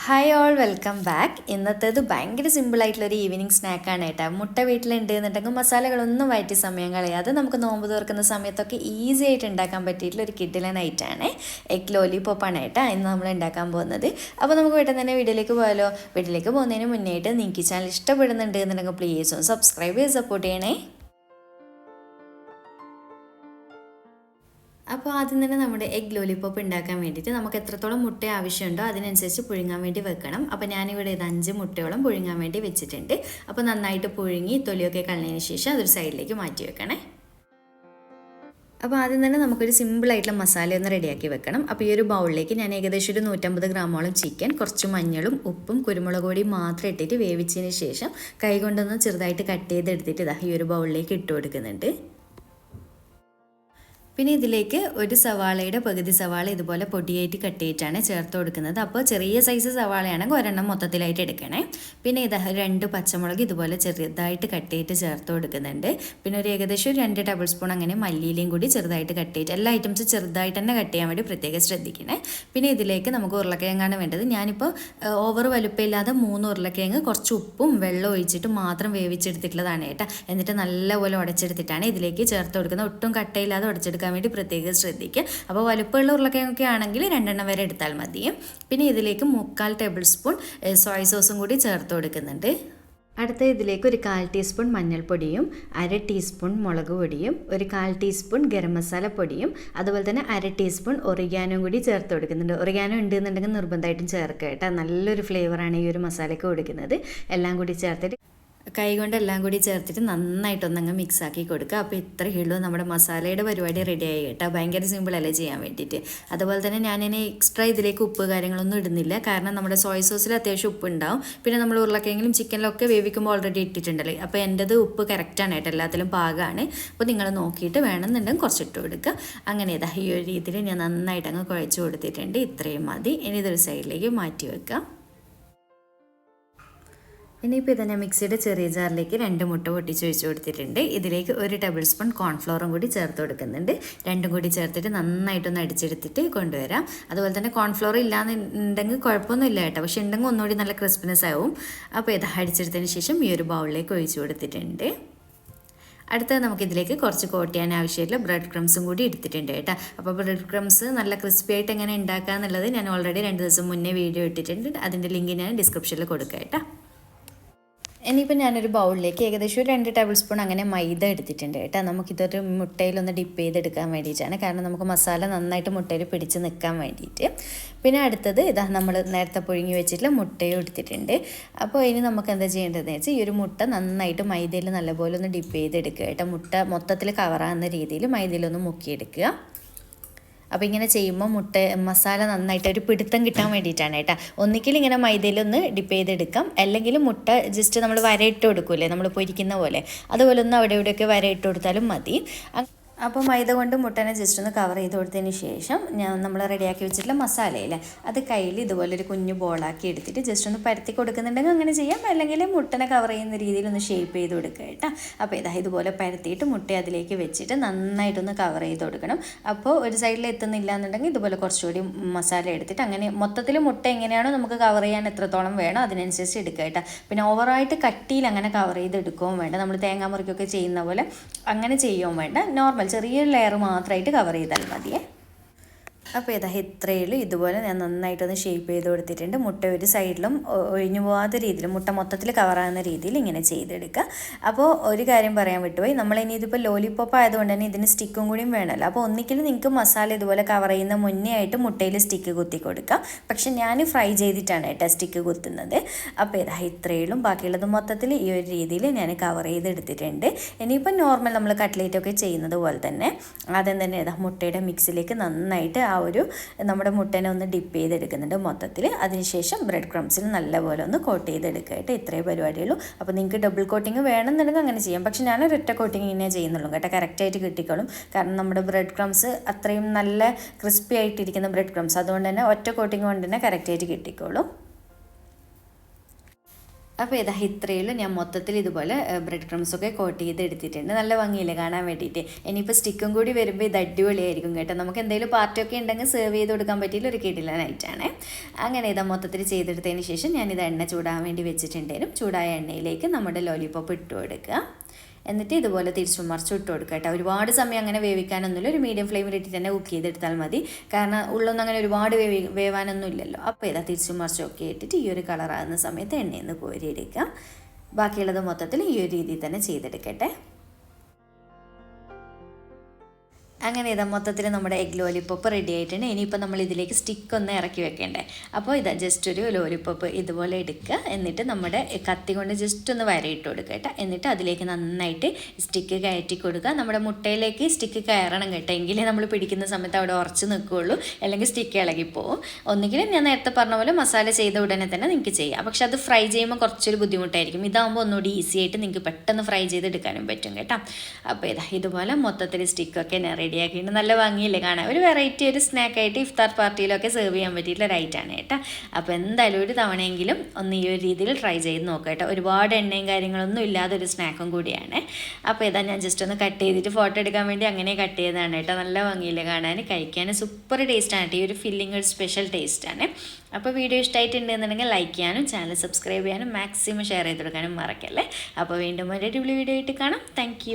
Hi all, welcome back. ഇന്നത്തേത് ഭയങ്കര സിമ്പിളായിട്ടുള്ളൊരു ഈവനിങ് സ്നാക്കാണ് കേട്ടോ. മുട്ട വീട്ടിലുണ്ട് എന്നുണ്ടെങ്കിൽ മസാലകളൊന്നും വയറ്റി സമയം കളയാതെ നമുക്ക് നോമ്പ് തുറക്കുന്ന സമയത്തൊക്കെ ഈസി ആയിട്ട് ഉണ്ടാക്കാൻ പറ്റിയിട്ടുള്ള ഒരു കിഡിലൻ ഐറ്റമാണ് എഗ് ലോലിപോപ്പാണ് കേട്ടോ ഇന്ന് നമ്മൾ ഉണ്ടാക്കാൻ പോകുന്നത്. അപ്പോൾ നമുക്ക് പെട്ടെന്ന് തന്നെ വീഡിയോയിലേക്ക് പോയാലോ. വീട്ടിലേക്ക് പോകുന്നതിന് മുന്നേയായിട്ട് നിങ്ങൾക്ക് ഈ ചാനൽ ഇഷ്ടപ്പെടുന്നുണ്ട് എന്നുണ്ടെങ്കിൽ പ്ലീസ് ഒന്ന് സബ്സ്ക്രൈബ് ചെയ്ത് സപ്പോർട്ട് ചെയ്യണേ. അപ്പോൾ ആദ്യം തന്നെ നമ്മുടെ എഗ് ലോലിപോപ്പ് ഉണ്ടാക്കാൻ വേണ്ടിയിട്ട് നമുക്ക് എത്രത്തോളം മുട്ട ആവശ്യമുണ്ടോ അതിനനുസരിച്ച് പുഴുങ്ങാൻ വേണ്ടി വെക്കണം. അപ്പോൾ ഞാനിവിടെ 5 മുട്ടയോളം പുഴുങ്ങാൻ വേണ്ടി വെച്ചിട്ടുണ്ട്. അപ്പോൾ നന്നായിട്ട് പുഴുങ്ങി തൊലിയൊക്കെ കളഞ്ഞതിന് ശേഷം അതൊരു സൈഡിലേക്ക് മാറ്റി വെക്കണേ. അപ്പോൾ ആദ്യം തന്നെ നമുക്കൊരു സിമ്പിളായിട്ടുള്ള മസാല ഒന്ന് റെഡിയാക്കി വെക്കണം. അപ്പോൾ ഈ ഒരു ബൗളിലേക്ക് ഞാൻ ഏകദേശം ഒരു 150 ഗ്രാമോളം ചിക്കൻ, കുറച്ച് മഞ്ഞളും ഉപ്പും കുരുമുളക് പൊടിയും മാത്രം ഇട്ടിട്ട് വേവിച്ചതിന് ശേഷം കൈ കൊണ്ടൊന്ന് ചെറുതായിട്ട് കട്ട് ചെയ്തെടുത്തിട്ട് ഇതാ ഈ ഒരു ബൗളിലേക്ക് ഇട്ട് കൊടുക്കുന്നുണ്ട്. പിന്നെ ഇതിലേക്ക് ഒരു സവാളയുടെ പകുതി സവാള ഇതുപോലെ പൊടിയായിട്ട് കട്ട് ചെയ്തിട്ടാണ് ചേർത്ത് കൊടുക്കുന്നത്. അപ്പോൾ ചെറിയ സൈസ് സവാളയാണെങ്കിൽ ഒരെണ്ണം മൊത്തത്തിലായിട്ട് എടുക്കണേ. പിന്നെ ഇത് 2 പച്ചമുളക് ഇതുപോലെ ചെറുതായിട്ട് കട്ട് ചെയ്തിട്ട് ചേർത്ത് കൊടുക്കുന്നുണ്ട്. പിന്നെ ഒരു ഏകദേശം 2 ടേബിൾ സ്പൂൺ അങ്ങനെ മല്ലിയിലയും കൂടി ചെറുതായിട്ട് കട്ട് ചെയ്തിട്ട് എല്ലാ ഐറ്റംസും ചെറുതായിട്ട് തന്നെ കട്ട് ചെയ്യാൻ വേണ്ടി പ്രത്യേകം ശ്രദ്ധിക്കണേ. പിന്നെ ഇതിലേക്ക് നമുക്ക് ഉരുളക്കിഴങ്ങാണ് വേണ്ടത്. ഞാനിപ്പോൾ ഓവർ വലുപ്പമില്ലാതെ 3 ഉരുളക്കിഴങ്ങ് കുറച്ച് ഉപ്പും വെള്ളം ഒഴിച്ചിട്ട് മാത്രം വേവിച്ചെടുത്തിട്ടുള്ളതാണ് കേട്ടോ. എന്നിട്ട് നല്ലപോലെ ഉടച്ചെടുത്തിട്ടാണ് ഇതിലേക്ക് ചേർത്ത് കൊടുക്കുന്നത്. ഒട്ടും കട്ടയില്ലാതെ ഉടച്ചെടുക്കാൻ വേണ്ടി പ്രത്യേകം ശ്രദ്ധിക്കുക. അപ്പോൾ വലുപ്പമുള്ള ഉരുളക്കിഴങ്ങൊക്കെ ആണെങ്കിൽ 2 എണ്ണം വരെ എടുത്താൽ മതി. പിന്നെ ഇതിലേക്ക് 3/4 ടേബിൾ സ്പൂൺ സോയ സോസും കൂടി ചേർത്ത് കൊടുക്കുന്നുണ്ട്. അടുത്ത ഇതിലേക്ക് ഒരു 1/4 ടീസ്പൂൺ മഞ്ഞൾപ്പൊടിയും 1/2 ടീസ്പൂൺ മുളക് പൊടിയും 1/4 ടീസ്പൂൺ ഗരം മസാല പൊടിയും അതുപോലെ തന്നെ 1/2 ടീസ്പൂൺ ഒറിഗാനോയും കൂടി ചേർത്ത് കൊടുക്കുന്നുണ്ട്. ഒറിഗാനോ ഉണ്ടെന്നുണ്ടെങ്കിൽ നിർബന്ധമായിട്ടും ചേർക്കുക കേട്ടോ. നല്ലൊരു ഫ്ലേവറാണ് ഈ ഒരു മസാലയ്ക്ക് കൊടുക്കുന്നത്. എല്ലാം കൂടി ചേർത്തിട്ട് കൈകൊണ്ട് എല്ലാം കൂടി ചേർത്തിട്ട് നന്നായിട്ടൊന്നങ്ങ് മിക്സ് ആക്കി കൊടുക്കുക. അപ്പോൾ ഇത്രയേ ഉള്ളൂ, നമ്മുടെ മസാലയുടെ പരിപാടി റെഡിയായി കേട്ടോ. ഭയങ്കര സിമ്പിളല്ലേ ചെയ്യാൻ വേണ്ടിയിട്ട്. അതുപോലെ തന്നെ ഞാനിനി എക്സ്ട്രാ ഇതിലേക്ക് ഉപ്പ് കാര്യങ്ങളൊന്നും ഇടുന്നില്ല. കാരണം നമ്മുടെ സോയ സോസിൽ അത്യാവശ്യം ഉപ്പ് ഉണ്ടാവും. പിന്നെ നമ്മൾ ഉരുളക്കിഴങ്ങിലും ചിക്കനിലൊക്കെ വേവിക്കുമ്പോൾ ഓൾറെഡി ഇട്ടിട്ടുണ്ടല്ലേ. അപ്പോൾ എൻ്റെത് ഉപ്പ് കറക്റ്റാണ് കേട്ടോ, എല്ലാത്തിലും പാകമാണ്. അപ്പോൾ നിങ്ങൾ നോക്കിയിട്ട് വേണമെന്നുണ്ടെങ്കിൽ കുറച്ചിട്ട് കൊടുക്കുക. അങ്ങനെ ഇതാ ഈ ഒരു രീതിയിൽ ഞാൻ നന്നായിട്ട് അങ്ങ് കുഴച്ച് കൊടുത്തിട്ടുണ്ട്. ഇത്രയും മതി. ഇനി ഇതൊരു സൈഡിലേക്ക് മാറ്റി വെക്കാം. ഇനിയിപ്പോൾ ഇതന്നെ മിക്സിയുടെ ചെറിയ ജാറിലേക്ക് 2 മുട്ട പൊട്ടിച്ച് ഒഴിച്ച് കൊടുത്തിട്ടുണ്ട്. ഇതിലേക്ക് 1 ടേബിൾ സ്പൂൺ കോൺഫ്ലോറും കൂടി ചേർത്ത് കൊടുക്കുന്നുണ്ട്. രണ്ടും കൂടി ചേർത്തിട്ട് നന്നായിട്ടൊന്ന് അടിച്ചെടുത്തിട്ട് കൊണ്ടുവരാം. അതുപോലെ തന്നെ കോൺഫ്ലോർ ഇല്ലാന്നുണ്ടെങ്കിൽ കുഴപ്പമൊന്നുമില്ല കേട്ടോ, പക്ഷേ ഉണ്ടെങ്കിൽ ഒന്നുകൂടി നല്ല ക്രിസ്പിനെസ് ആവും. അപ്പോൾ ഇത് അടിച്ചെടുത്തതിന് ശേഷം ഈ ഒരു ബൗളിലേക്ക് ഒഴിച്ച് കൊടുത്തിട്ടുണ്ട്. അടുത്തത് നമുക്കിതിലേക്ക് കുറച്ച് കോട്ട് ചെയ്യാൻ ആവശ്യമായിട്ടുള്ള ബ്രെഡ് ക്രംസും കൂടി എടുത്തിട്ടുണ്ട് കേട്ടോ. അപ്പോൾ ബ്രെഡ് ക്രംസ് നല്ല ക്രിസ്പി ആയിട്ട് എങ്ങനെ ഉണ്ടാക്കുക എന്നുള്ളത് ഞാൻ ഓൾറെഡി 2 ദിവസം മുന്നേ വീഡിയോ ഇട്ടിട്ടുണ്ട്. അതിൻ്റെ ലിങ്ക് ഞാൻ ഡിസ്ക്രിപ്ഷനിൽ കൊടുക്കാം കേട്ടോ. ഇനിയിപ്പോൾ ഞാനൊരു ബൗളിലേക്ക് ഏകദേശം 2 ടേബിൾ സ്പൂൺ അങ്ങനെ മൈദ എടുത്തിട്ടുണ്ട് കേട്ടോ. നമുക്കിതൊരു മുട്ടയിലൊന്ന് ഡിപ്പ് ചെയ്തെടുക്കാൻ വേണ്ടിയിട്ടാണ്. കാരണം നമുക്ക് മസാല നന്നായിട്ട് മുട്ടയിൽ പിടിച്ച് നിൽക്കാൻ വേണ്ടിയിട്ട്. പിന്നെ അടുത്തത് ഇതാ നമ്മൾ നേരത്തെ പുഴുങ്ങി വെച്ചിട്ടുള്ള മുട്ടയും എടുത്തിട്ടുണ്ട്. അപ്പോൾ ഇനി നമുക്ക് എന്താ ചെയ്യേണ്ടതെന്ന് വെച്ചാൽ ഈ ഒരു മുട്ട നന്നായിട്ട് മൈദയിൽ നല്ലപോലെ ഒന്ന് ഡിപ്പ് ചെയ്തെടുക്കുക കേട്ടോ. മുട്ട മൊത്തത്തിൽ കവറാകുന്ന രീതിയിൽ മൈദയിലൊന്ന് മുക്കിയെടുക്കുക. അപ്പോൾ ഇങ്ങനെ ചെയ്യുമ്പോൾ മസാല നന്നായിട്ട് ഒരു പിടുത്തം കിട്ടാൻ വേണ്ടിയിട്ടാണ് കേട്ടോ. ഒന്നിക്കിൽ ഇങ്ങനെ മൈദയിലൊന്ന് ഡിപ്പ് ചെയ്തെടുക്കാം, അല്ലെങ്കിൽ മുട്ട ജസ്റ്റ് നമ്മൾ വരയിട്ട് കൊടുക്കൂലേ നമ്മൾ പൊരിക്കുന്ന പോലെ, അതുപോലെ ഒന്ന് അവിടെ ഇവിടെയൊക്കെ വരയിട്ട് കൊടുത്താലും മതി. അപ്പോൾ മൈദ കൊണ്ട് മുട്ടനെ ജസ്റ്റ് ഒന്ന് കവർ ചെയ്ത് കൊടുത്തതിന് ശേഷം നമ്മൾ റെഡിയാക്കി വെച്ചിട്ടുള്ള മസാലയില്ലേ അത് കയ്യിൽ ഇതുപോലെ ഒരു കുഞ്ഞു ബോളാക്കി എടുത്തിട്ട് ജസ്റ്റ് ഒന്ന് പരത്തി കൊടുക്കുന്നുണ്ടെങ്കിൽ അങ്ങനെ ചെയ്യാം, അല്ലെങ്കിൽ മുട്ടനെ കവർ ചെയ്യുന്ന രീതിയിൽ ഒന്ന് ഷേപ്പ് ചെയ്ത് കൊടുക്കുക കേട്ടോ. അപ്പോൾ ഇതുപോലെ പരത്തിയിട്ട് മുട്ട അതിലേക്ക് വെച്ചിട്ട് നന്നായിട്ടൊന്ന് കവർ ചെയ്ത് കൊടുക്കണം. അപ്പോൾ ഒരു സൈഡിൽ എത്തുന്നില്ല എന്നുണ്ടെങ്കിൽ ഇതുപോലെ കുറച്ചുകൂടി മസാല എടുത്തിട്ട് അങ്ങനെ മൊത്തത്തിൽ മുട്ട എങ്ങനെയാണോ നമുക്ക് കവർ ചെയ്യാൻ എത്രത്തോളം വേണോ അതിനനുസരിച്ച് എടുക്കുക കേട്ടോ. പിന്നെ ഓവറായിട്ട് കട്ടിയിൽ അങ്ങനെ കവർ ചെയ്ത് എടുക്കുകയും വേണ്ട, നമ്മൾ തേങ്ങാ മുറിക്കൊക്കെ ചെയ്യുന്ന പോലെ അങ്ങനെ ചെയ്യുകയും വേണ്ട. നോർമൽ ചെറിയൊരു ലെയർ മാത്രമായിട്ട് കവർ ചെയ്താൽ മതിയേ. അപ്പോൾ ഇത്രയുള്ളൂ. ഇതുപോലെ ഞാൻ നന്നായിട്ടൊന്ന് ഷേപ്പ് ചെയ്ത് കൊടുത്തിട്ടുണ്ട്. മുട്ട ഒരു സൈഡിലും ഒഴിഞ്ഞു പോകാത്ത രീതിയിൽ മുട്ട മൊത്തത്തിൽ കവറാകുന്ന രീതിയിൽ ഇങ്ങനെ ചെയ്തെടുക്കുക. അപ്പോൾ ഒരു കാര്യം പറയാൻ വിട്ടുപോയി, നമ്മളിനി ഇതിപ്പോൾ ലോലിപോപ്പ് ആയതുകൊണ്ട് തന്നെ ഇതിന് സ്റ്റിക്കും കൂടിയും വേണമല്ലോ. അപ്പോൾ ഒന്നിക്കലും നിങ്ങൾക്ക് മസാല ഇതുപോലെ കവർ ചെയ്യുന്ന മുന്നേ ആയിട്ട് മുട്ടയിൽ സ്റ്റിക്ക് കുത്തി കൊടുക്കാം. പക്ഷെ ഞാൻ ഫ്രൈ ചെയ്തിട്ടാണ് കേട്ടോ സ്റ്റിക്ക് കുത്തുന്നത്. അപ്പോൾ ഇത്രയുള്ളൂ. ബാക്കിയുള്ളത് മൊത്തത്തിൽ ഈ ഒരു രീതിയിൽ ഞാൻ കവർ ചെയ്തെടുത്തിട്ടുണ്ട്. ഇനിയിപ്പോൾ നോർമൽ നമ്മൾ കട്ട്ലേറ്റൊക്കെ ചെയ്യുന്നത് പോലെ തന്നെ ആദ്യം തന്നെ മുട്ടയുടെ മിക്സിലേക്ക് നന്നായിട്ട് നമ്മുടെ മുട്ടനെ ഒന്ന് ഡിപ്പ് ചെയ്തെടുക്കുന്നുണ്ട് മൊത്തത്തിൽ. അതിനുശേഷം ബ്രെഡ് ക്രംസിൽ നല്ലപോലെ ഒന്ന് കോട്ട് ചെയ്തെടുക്കുക കേട്ടോ. ഇത്രയും പരിപാടിയുള്ളൂ. അപ്പോൾ നിങ്ങൾക്ക് ഡബിൾ കോട്ടിങ് വേണമെന്നുണ്ടെങ്കിൽ അങ്ങനെ ചെയ്യാം. പക്ഷെ ഞാൻ ഒരൊറ്റ കോട്ടിങ് ഇങ്ങനെ ചെയ്യുന്നുള്ളൂ കേട്ടോ. കറക്റ്റായിട്ട് കിട്ടിക്കോളും. കാരണം നമ്മുടെ ബ്രെഡ് ക്രംസ് അത്രയും നല്ല ക്രിസ്പി ആയിട്ടിരിക്കുന്ന ബ്രെഡ് ക്രംസ്, അതുകൊണ്ട് തന്നെ ഒറ്റ കോട്ടിങ് കൊണ്ട് തന്നെ കറക്റ്റായിട്ട് കിട്ടിക്കോളും. അപ്പോൾ ഇതാ ഇത്രയേ ഉള്ളൂ. ഞാൻ മൊത്തത്തിൽ ഇതുപോലെ ബ്രെഡ് ക്രംസൊക്കെ കോട്ട് ചെയ്ത് എടുത്തിട്ടുണ്ട്. നല്ല ഭംഗിയില്ലേ കാണാൻ വേണ്ടിയിട്ട്. ഇനിയിപ്പോൾ സ്റ്റിക്കും കൂടി വരുമ്പോൾ ഇത് അടിപൊളിയായിരിക്കും കേട്ടോ. നമുക്ക് എന്തെങ്കിലും പാർട്ടിയൊക്കെ ഉണ്ടെങ്കിൽ സെർവ് ചെയ്ത് കൊടുക്കാൻ പറ്റിയില്ല ഒരു കിടിലനായിട്ടാണ്. അങ്ങനെ ഇതാ മൊത്തത്തിൽ ചെയ്തെടുത്തതിന് ശേഷം ഞാനിത് എണ്ണ ചൂടാൻ വേണ്ടി വെച്ചിട്ടുണ്ടായിരുന്നു. ചൂടായ എണ്ണയിലേക്ക് നമ്മുടെ ലോലിപോപ്പ് ഇട്ട് കൊടുക്കുക. എന്നിട്ട് ഇതുപോലെ തിരിച്ചും മറിച്ചും ഇട്ട് കൊടുക്കുക കേട്ടോ. ഒരുപാട് സമയം അങ്ങനെ വേവിക്കാനൊന്നുമില്ല. ഒരു മീഡിയം ഫ്ലെയിമിൽ ഇട്ടിട്ട് തന്നെ കുക്ക് ചെയ്തെടുത്താൽ മതി. കാരണം ഉള്ളൊന്നും അങ്ങനെ ഒരുപാട് വേവാനൊന്നും ഇല്ലല്ലോ. അപ്പോൾ ഇതാ തിരിച്ചും മറിച്ചും ഒക്കെ ഇട്ടിട്ട് ഈ ഒരു കളറാകുന്ന സമയത്ത് എണ്ണയിൽ നിന്ന് കോരിയെടുക്കാം. ബാക്കിയുള്ളത് മൊത്തത്തിൽ ഈ ഒരു രീതിയിൽ തന്നെ ചെയ്തെടുക്കട്ടെ. അങ്ങനെ ഇതാ മൊത്തത്തിൽ നമ്മുടെ എഗ് ലോലിപോപ്പ് റെഡി ആയിട്ടുണ്ട്. ഇനിയിപ്പോൾ നമ്മൾ ഇതിലേക്ക് സ്റ്റിക്ക് ഒന്ന് ഇറക്കി വെക്കേണ്ടേ. അപ്പോൾ ഇതാ ജസ്റ്റ് ഒരു ലോലിപോപ്പ് ഇതുപോലെ എടുക്കുക. എന്നിട്ട് നമ്മുടെ കത്തി കൊണ്ട് ജസ്റ്റ് ഒന്ന് വരയിട്ട് കൊടുക്കുക കേട്ടോ. എന്നിട്ട് അതിലേക്ക് നന്നായിട്ട് സ്റ്റിക്ക് കയറ്റി കൊടുക്കുക. നമ്മുടെ മുട്ടയിലേക്ക് സ്റ്റിക്ക് കയറണം കേട്ടോ. എങ്കിലേ നമ്മൾ പിടിക്കുന്ന സമയത്ത് അവിടെ ഉറച്ച് നിൽക്കുകയുള്ളൂ. അല്ലെങ്കിൽ സ്റ്റിക്ക് ഇളകിപ്പോവും. ഒന്നുകിലും ഞാൻ നേരത്തെ പറഞ്ഞ പോലെ മസാല ചെയ്ത ഉടനെ തന്നെ നിങ്ങൾക്ക് ചെയ്യാം. പക്ഷെ അത് ഫ്രൈ ചെയ്യുമ്പോൾ കുറച്ചൊരു ബുദ്ധിമുട്ടായിരിക്കും. ഇതാകുമ്പോൾ ഒന്നുകൂടി ഈസി ആയിട്ട് നിങ്ങൾക്ക് പെട്ടെന്ന് ഫ്രൈ ചെയ്തെടുക്കാനും പറ്റും കേട്ടോ. അപ്പോൾ ഇതുപോലെ മൊത്തത്തിൽ സ്റ്റിക്കൊക്കെ റെഡിയാക്കിയിട്ട് നല്ല ഭംഗിയില്ലേ കാണാൻ. ഒരു വെറൈറ്റി ഒരു സ്നാക്കായിട്ട് ഇഫ്താർ പാർട്ടിയിലൊക്കെ സെർവ് ചെയ്യാൻ പറ്റിയിട്ടുള്ള റൈറ്റാണ് കേട്ടോ. അപ്പോൾ എന്തായാലും ഒരു തവണയെങ്കിലും ഒന്ന് ഈ ഒരു രീതിയിൽ ട്രൈ ചെയ്ത് നോക്കാം കേട്ടോ. ഒരുപാട് എണ്ണയും കാര്യങ്ങളൊന്നും ഇല്ലാതൊരു സ്നാക്കും കൂടിയാണ്. അപ്പോൾ ഇതാ ഞാൻ ജസ്റ്റ് ഒന്ന് കട്ട് ചെയ്തിട്ട് ഫോട്ടോ എടുക്കാൻ വേണ്ടി അങ്ങനെ കട്ട് ചെയ്തതാണ് കേട്ടോ. നല്ല ഭംഗിയില്ലേ കാണാൻ. കഴിക്കാൻ സൂപ്പർ ടേസ്റ്റാണ് കേട്ടോ. ഈ ഒരു ഫില്ലിംഗ് ഒരു സ്പെഷ്യൽ ടേസ്റ്റാണ്. അപ്പോൾ വീഡിയോ ഇഷ്ടമായിട്ടുണ്ടെന്നുണ്ടെങ്കിൽ ലൈക്ക് ചെയ്യാനും ചാനൽ സബ്സ്ക്രൈബ് ചെയ്യാനും മാക്സിമം ഷെയർ ചെയ്ത് കൊടുക്കാനും മറക്കല്ലേ. അപ്പോൾ വീണ്ടും ഒരു അടിപൊളി വീഡിയോ ആയിട്ട് കാണാം. താങ്ക്